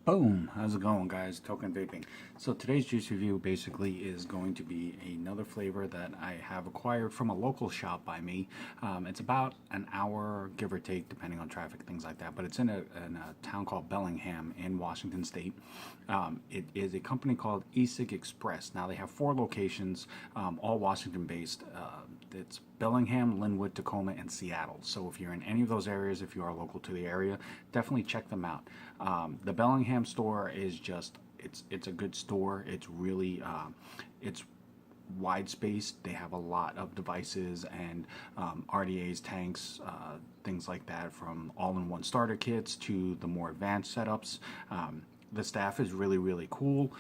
Boom! How's it going, guys? Token Vaping. So today's juice review basically is going to be another flavor that I have acquired from a local shop by me. It's about an hour, give or take, depending on traffic, things like that. But it's in a town called Bellingham in Washington State. It is a company called ecig Express. Now they have 4 locations, all Washington-based. It's Bellingham, Linwood, Tacoma, and Seattle. So if you're in any of those areas, if you are local to the area, definitely check them out. The Bellingham store is just it's a good store. It's really it's wide spaced. They have a lot of devices and RDAs, tanks, things like that, from all-in-one starter kits to the more advanced setups. The staff is really cool.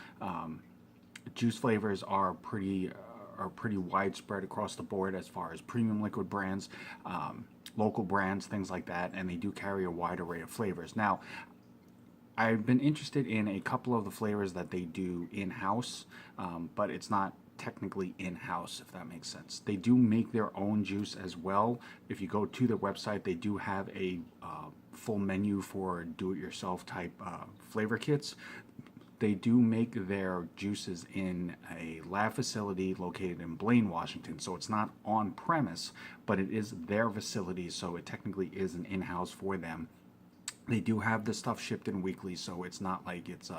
Juice flavors are pretty widespread across the board as far as premium liquid brands, local brands, things like that, and they do carry a wide array of flavors. Now, I've been interested in a couple of the flavors that they do in-house, but it's not technically in-house, if that makes sense. They do make their own juice as well. If you go to their website, they do have a full menu for do-it-yourself type flavor kits. They do make their juices in a lab facility located in Blaine, Washington. So it's not on premise, but it is their facility, so it technically is an in-house for them. They do have this stuff shipped in weekly, so it's not like it's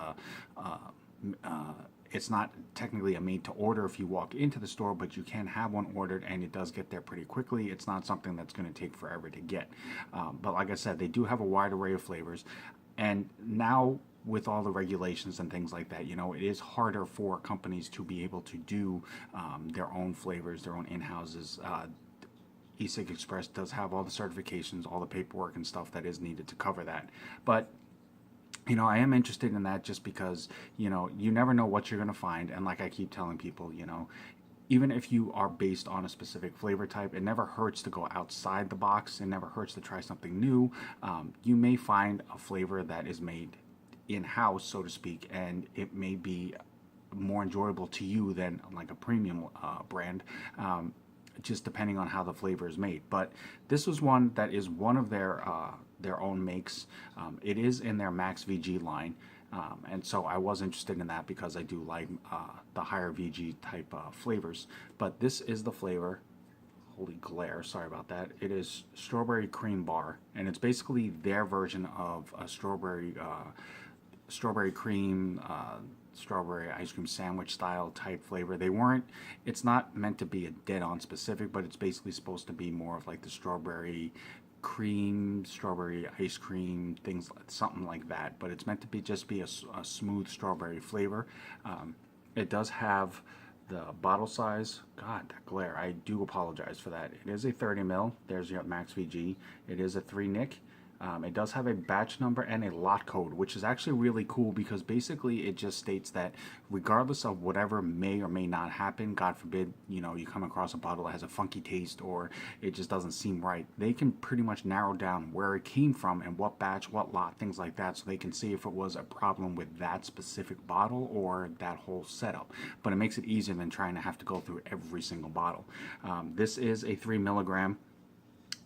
not technically a made to order if you walk into the store, but you can have one ordered and it does get there pretty quickly. It's not something that's going to take forever to get. But like I said, they do have a wide array of flavors. And now with all the regulations and things like that, it is harder for companies to be able to do their own flavors, their own in-houses. ecig Express does have all the certifications, all the paperwork and stuff that is needed to cover that. But I am interested in that just because, you never know what you're going to find. And like I keep telling people, even if you are based on a specific flavor type, it never hurts to go outside the box. It never hurts to try something new. You may find a flavor that is made in-house, so to speak, and it may be more enjoyable to you than like a premium brand. Just depending on how the flavor is made. But this was one that is one of their own makes. It is in their Max VG line, and so I was interested in that because I do like the higher VG type flavors. But this is the flavor. Holy glare, sorry about that. It is strawberry cream bar, and it's basically their version of a strawberry cream, strawberry ice cream sandwich style type flavor. It's not meant to be a dead on specific, but it's basically supposed to be more of like the strawberry cream, strawberry ice cream, things, something like that. But it's meant to be a smooth strawberry flavor. It does have the bottle size. God, that glare. I do apologize for that. It is a 30 ml. There's your Max VG. It is a 3-nic. It does have a batch number and a lot code, which is actually really cool because basically it just states that regardless of whatever may or may not happen, God forbid, you come across a bottle that has a funky taste or it just doesn't seem right, they can pretty much narrow down where it came from and what batch, what lot, things like that, so they can see if it was a problem with that specific bottle or that whole setup. But it makes it easier than trying to have to go through every single bottle. This is a 3 milligram.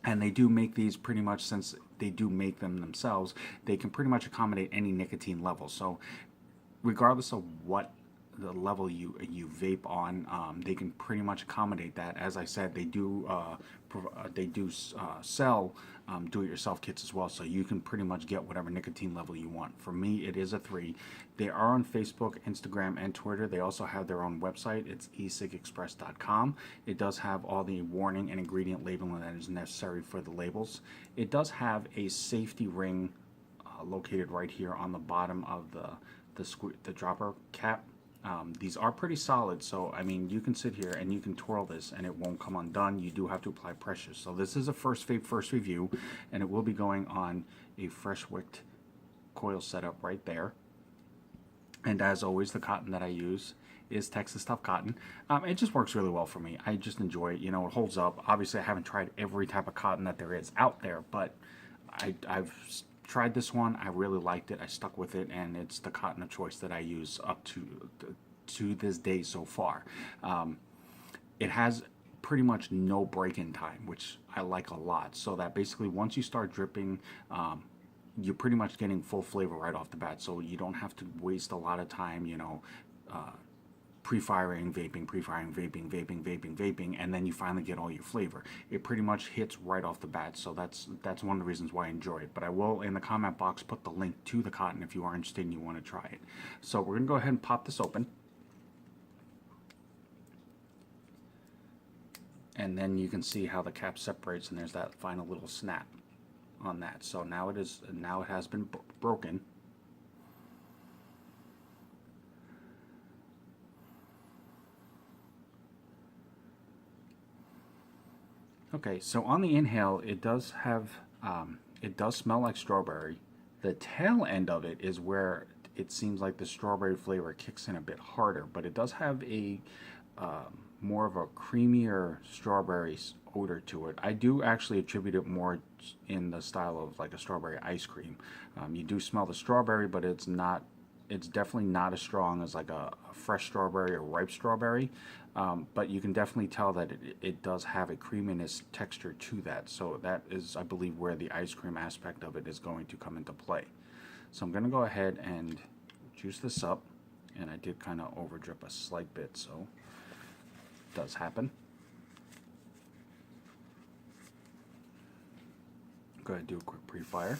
And they do make these pretty much, since they do make them themselves, they can pretty much accommodate any nicotine level. So regardless of what the level you vape on, they can pretty much accommodate that. As I said, they do sell do-it-yourself kits as well, so you can pretty much get whatever nicotine level you want. For me, it is a 3. They are on Facebook, Instagram, and Twitter. They also have their own website. It's ecigexpress.com. It does have all the warning and ingredient labeling that is necessary for the labels. It does have a safety ring located right here on the bottom of the dropper cap. These are pretty solid, so I mean you can sit here and you can twirl this and it won't come undone. You do have to apply pressure. So this is a first vape, first review, and it will be going on a fresh wicked coil setup right there. And as always, the cotton that I use is Texas Tough Cotton. It just works really well for me. I just enjoy it. It holds up. Obviously, I haven't tried every type of cotton that there is out there, but I've tried this one. I really liked it. I stuck with it, and it's the cotton of choice that I use up to this day so far. It has pretty much no break-in time, which I like a lot. So that basically once you start dripping, you're pretty much getting full flavor right off the bat, so you don't have to waste a lot of time, you know, pre-firing, vaping, vaping, and then you finally get all your flavor. It pretty much hits right off the bat, so that's one of the reasons why I enjoy it. But I will, in the comment box, put the link to the cotton if you are interested and you want to try it. So we're going to go ahead and pop this open. And then you can see how the cap separates, and there's that final little snap on that. So now it has been broken. Okay, so on the inhale, it does have, it does smell like strawberry. The tail end of it is where it seems like the strawberry flavor kicks in a bit harder, but it does have a more of a creamier strawberry odor to it. I do actually attribute it more in the style of like a strawberry ice cream. You do smell the strawberry, but it's definitely not as strong as like a fresh strawberry or ripe strawberry. But you can definitely tell that it does have a creaminess texture to that. So that is, I believe, where the ice cream aspect of it is going to come into play. So I'm going to go ahead and juice this up. And I did kind of over drip a slight bit, so it does happen. Go ahead and do a quick pre-fire.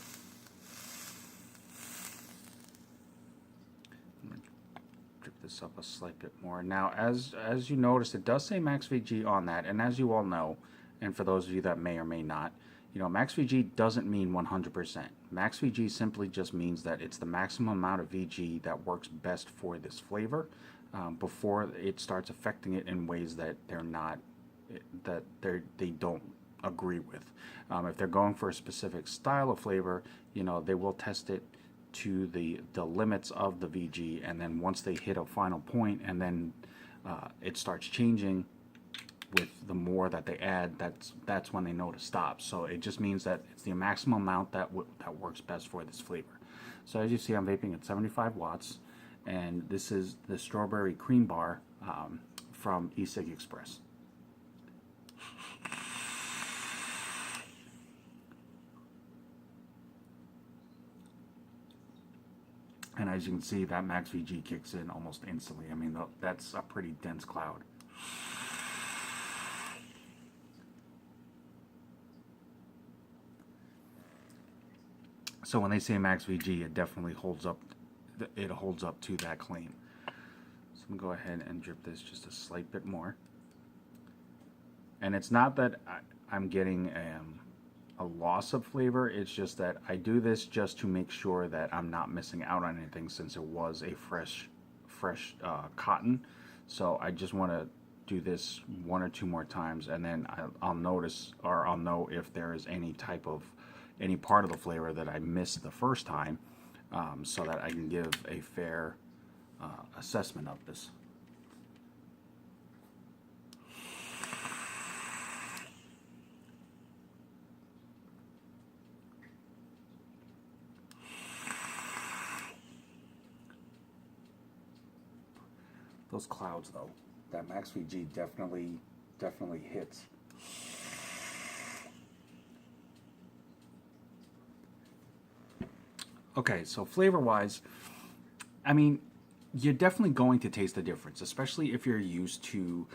This up a slight bit more. Now, as you notice, it does say max VG on that, and as you all know, and for those of you that may or may not, you know, max VG doesn't mean 100%. Max VG simply just means that it's the maximum amount of VG that works best for this flavor before it starts affecting it in ways that they don't agree with. If they're going for a specific style of flavor, you know, they will test it to the limits of the VG, and then once they hit a final point, and then it starts changing with the more that they add, that's when they know to stop. So it just means that it's the maximum amount that works best for this flavor. So as you see, I'm vaping at 75 watts, and this is the strawberry cream bar from ecig Express. And as you can see, that max VG kicks in almost instantly. I mean, that's a pretty dense cloud. So when they say max VG, it definitely holds up. It holds up to that claim. So I'm going to go ahead and drip this just a slight bit more. And it's not that I'm getting a loss of flavor, it's just that I do this just to make sure that I'm not missing out on anything, since it was a fresh cotton. So I just want to do this one or two more times, and then I'll notice, or I'll know if there is any part of the flavor that I missed the first time, so that I can give a fair assessment of this. Those clouds, though, that max VG definitely hits. Okay, so flavor-wise, I mean, you're definitely going to taste the difference, especially if you're used to,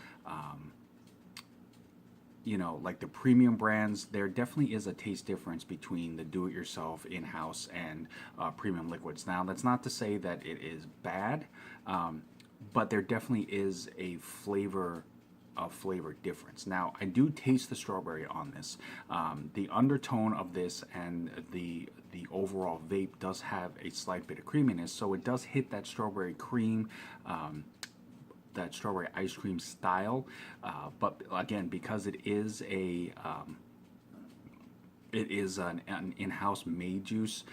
you know, like the premium brands. There definitely is a taste difference between the do-it-yourself, in-house, and premium liquids. Now, that's not to say that it is bad, but there definitely is a flavor difference. Now, I do taste the strawberry on this. The undertone of this and the overall vape does have a slight bit of creaminess, so it does hit that strawberry cream, that strawberry ice cream style. But again, because it is an in-house made juice,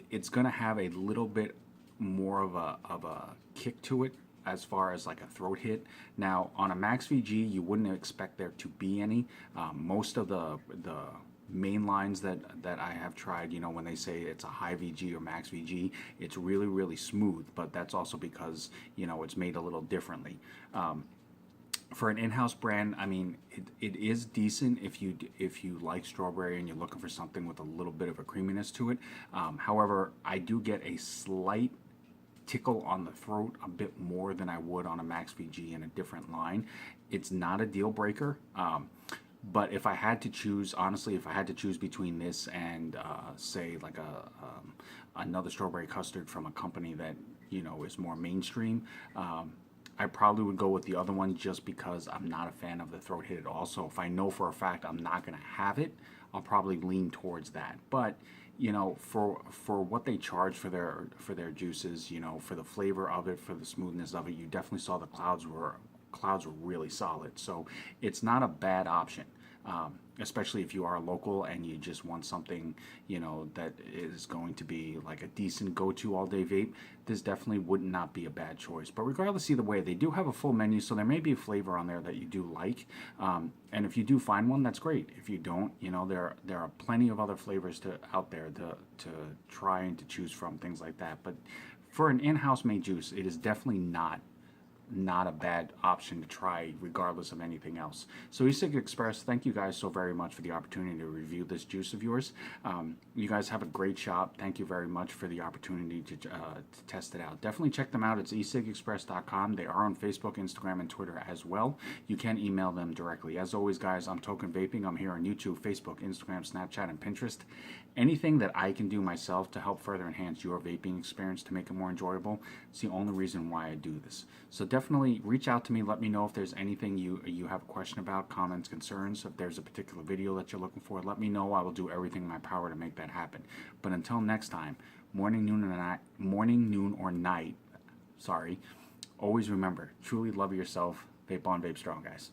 it's gonna have a little bit more of a kick to it, as far as like a throat hit. Now, on a max VG, you wouldn't expect there to be any. Most of the main lines that I have tried, you know, when they say it's a high VG or max VG, it's really smooth, but that's also because, you know, it's made a little differently. for an in-house brand, I mean, it is decent if you like strawberry and you're looking for something with a little bit of a creaminess to it. However, I do get a slight tickle on the throat a bit more than I would on a Max VG in a different line. It's not a deal breaker. But if I had to choose, honestly, if I had to choose between this and say like another strawberry custard from a company that is more mainstream, I probably would go with the other one just because I'm not a fan of the throat hit at all. So if I know for a fact I'm not going to have it, I'll probably lean towards that. But for what they charge for their juices, for the flavor of it, for the smoothness of it, you definitely saw the clouds were really solid. So it's not a bad option, especially if you are local and you just want something, that is going to be like a decent go-to all-day vape. This definitely would not be a bad choice. But regardless, either way, they do have a full menu, so there may be a flavor on there that you do like. And if you do find one, that's great. If you don't, there are plenty of other flavors out there to try and to choose from, things like that. But for an in-house made juice, it is definitely not a bad option to try regardless of anything else. So ecig Express, thank you guys so very much for the opportunity to review this juice of yours. You guys have a great shop. Thank you very much for the opportunity to test it out. Definitely check them out. It's ecigexpress.com. They are on Facebook, Instagram, and Twitter as well. You can email them directly. As always, guys, I'm Token Vaping. I'm here on YouTube, Facebook, Instagram, Snapchat, and Pinterest. Anything that I can do myself to help further enhance your vaping experience to make it more enjoyable, it's the only reason why I do this. So definitely reach out to me. Let me know if there's anything you have a question about, comments, concerns. If there's a particular video that you're looking for, let me know. I will do everything in my power to make that happen. But until next time, morning, noon, or night, sorry, always remember, truly love yourself. Vape on, vape strong, guys.